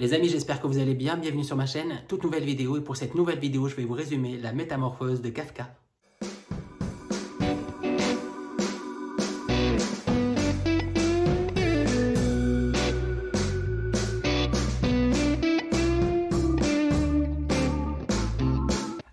Les amis, j'espère que vous allez bien. Bienvenue sur ma chaîne, toute nouvelle vidéo. Et pour cette nouvelle vidéo, je vais vous résumer la métamorphose de Kafka.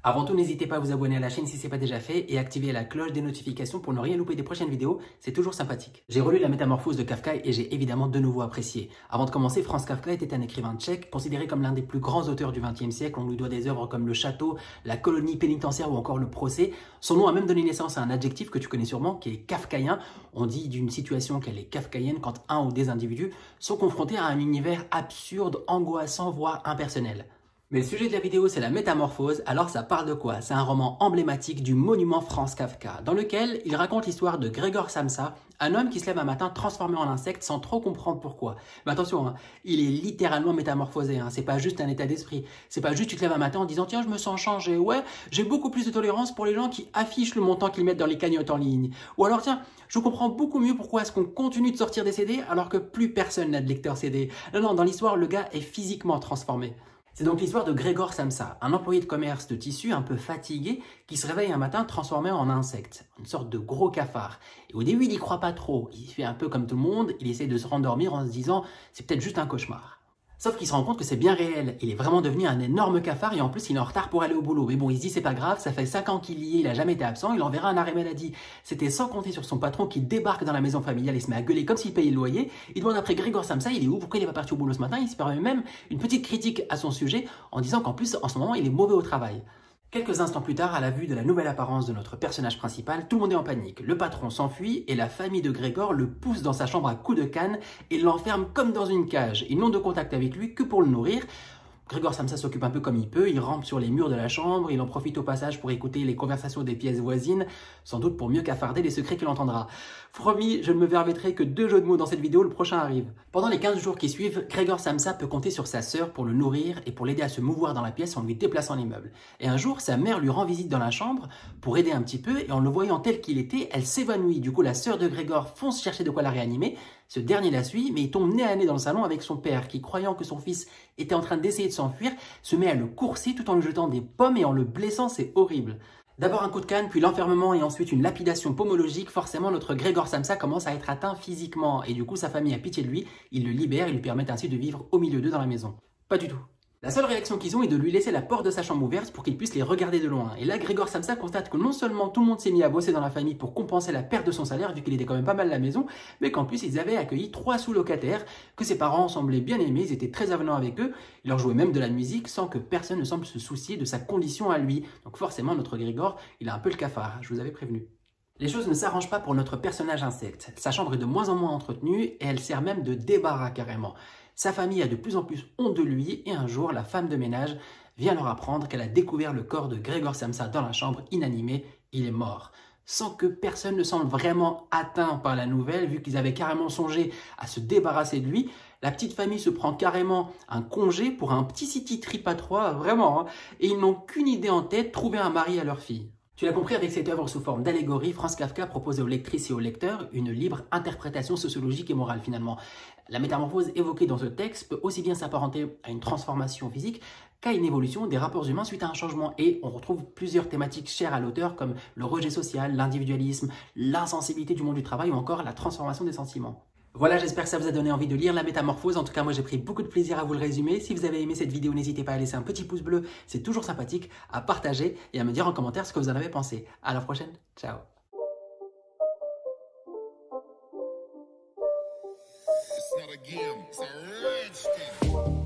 Avant tout, n'hésitez pas à vous abonner à la chaîne si ce n'est pas déjà fait et activer la cloche des notifications pour ne rien louper des prochaines vidéos, c'est toujours sympathique. J'ai relu la métamorphose de Kafka et j'ai évidemment de nouveau apprécié. Avant de commencer, Franz Kafka était un écrivain tchèque, considéré comme l'un des plus grands auteurs du XXe siècle. On lui doit des œuvres comme Le Château, La Colonie pénitentiaire ou encore Le Procès. Son nom a même donné naissance à un adjectif que tu connais sûrement, qui est kafkaïen. On dit d'une situation qu'elle est kafkaïenne quand un ou des individus sont confrontés à un univers absurde, angoissant, voire impersonnel. Mais le sujet de la vidéo, c'est la métamorphose. Alors ça parle de quoi? C'est un roman emblématique du monument Franz Kafka, dans lequel il raconte l'histoire de Grzegorz Samsa, un homme qui se lève un matin transformé en insecte sans trop comprendre pourquoi. Mais attention, hein, il est littéralement métamorphosé, hein. C'est pas juste un état d'esprit. C'est pas juste tu te lèves un matin en disant tiens, je me sens changé. Ouais, j'ai beaucoup plus de tolérance pour les gens qui affichent le montant qu'ils mettent dans les cagnottes en ligne. Ou alors tiens, je comprends beaucoup mieux pourquoi est-ce qu'on continue de sortir des CD alors que plus personne n'a de lecteur CD. Non, dans l'histoire, le gars est physiquement transformé. C'est donc l'histoire de Grzegorz Samsa, un employé de commerce de tissu un peu fatigué qui se réveille un matin transformé en insecte, une sorte de gros cafard. Et au début, il n'y croit pas trop, il fait un peu comme tout le monde, il essaie de se rendormir en se disant « c'est peut-être juste un cauchemar ». Sauf qu'il se rend compte que c'est bien réel, il est vraiment devenu un énorme cafard et en plus il est en retard pour aller au boulot. Mais bon, il se dit c'est pas grave, ça fait 5 ans qu'il y est, il a jamais été absent, il enverra un arrêt maladie. C'était sans compter sur son patron qui débarque dans la maison familiale et se met à gueuler comme s'il payait le loyer. Il demande après Grzegorz Samsa, il est où, pourquoi il est pas parti au boulot ce matin, il se permet même une petite critique à son sujet en disant qu'en plus en ce moment il est mauvais au travail. Quelques instants plus tard, à la vue de la nouvelle apparence de notre personnage principal, tout le monde est en panique. Le patron s'enfuit et la famille de Grzegorz le pousse dans sa chambre à coups de canne et l'enferme comme dans une cage. Ils n'ont de contact avec lui que pour le nourrir. Grzegorz Samsa s'occupe un peu comme il peut, il rampe sur les murs de la chambre, il en profite au passage pour écouter les conversations des pièces voisines, sans doute pour mieux cafarder les secrets qu'il entendra. Promis, je ne me permettrai que 2 jeux de mots dans cette vidéo, le prochain arrive. Pendant les 15 jours qui suivent, Grzegorz Samsa peut compter sur sa sœur pour le nourrir et pour l'aider à se mouvoir dans la pièce en lui déplaçant l'immeuble. Et un jour, sa mère lui rend visite dans la chambre pour aider un petit peu et en le voyant tel qu'il était, elle s'évanouit. Du coup, la sœur de Grzegorz fonce chercher de quoi la réanimer. Ce dernier la suit, mais il tombe nez à nez dans le salon avec son père qui, croyant que son fils était en train d'essayer de s'enfuir, se met à le courser tout en lui jetant des pommes et en le blessant, c'est horrible. D'abord un coup de canne, puis l'enfermement et ensuite une lapidation pomologique, forcément notre Grzegorz Samsa commence à être atteint physiquement et du coup sa famille a pitié de lui, ils le libèrent et lui permettent ainsi de vivre au milieu d'eux dans la maison. Pas du tout. La seule réaction qu'ils ont est de lui laisser la porte de sa chambre ouverte pour qu'il puisse les regarder de loin. Et là, Grzegorz Samsa constate que non seulement tout le monde s'est mis à bosser dans la famille pour compenser la perte de son salaire, vu qu'il était quand même pas mal à la maison, mais qu'en plus ils avaient accueilli 3 sous-locataires, que ses parents semblaient bien aimer, ils étaient très avenants avec eux, ils leur jouaient même de la musique sans que personne ne semble se soucier de sa condition à lui. Donc forcément, notre Grzegorz, il a un peu le cafard, je vous avais prévenu. Les choses ne s'arrangent pas pour notre personnage insecte. Sa chambre est de moins en moins entretenue et elle sert même de débarras carrément. Sa famille a de plus en plus honte de lui et un jour, la femme de ménage vient leur apprendre qu'elle a découvert le corps de Grzegorz Samsa dans la chambre inanimé. Il est mort. Sans que personne ne semble vraiment atteint par la nouvelle, vu qu'ils avaient carrément songé à se débarrasser de lui, la petite famille se prend carrément un congé pour un petit city trip à 3, vraiment, hein, et ils n'ont qu'une idée en tête, trouver un mari à leur fille. Tu l'as compris, avec cette œuvre sous forme d'allégorie, Franz Kafka proposait aux lectrices et aux lecteurs une libre interprétation sociologique et morale finalement. La métamorphose évoquée dans ce texte peut aussi bien s'apparenter à une transformation physique qu'à une évolution des rapports humains suite à un changement. Et on retrouve plusieurs thématiques chères à l'auteur comme le rejet social, l'individualisme, l'insensibilité du monde du travail ou encore la transformation des sentiments. Voilà, j'espère que ça vous a donné envie de lire La Métamorphose. En tout cas, moi j'ai pris beaucoup de plaisir à vous le résumer. Si vous avez aimé cette vidéo, n'hésitez pas à laisser un petit pouce bleu, c'est toujours sympathique, à partager et à me dire en commentaire ce que vous en avez pensé. À la prochaine, ciao. It's not a game, it's a rich thing.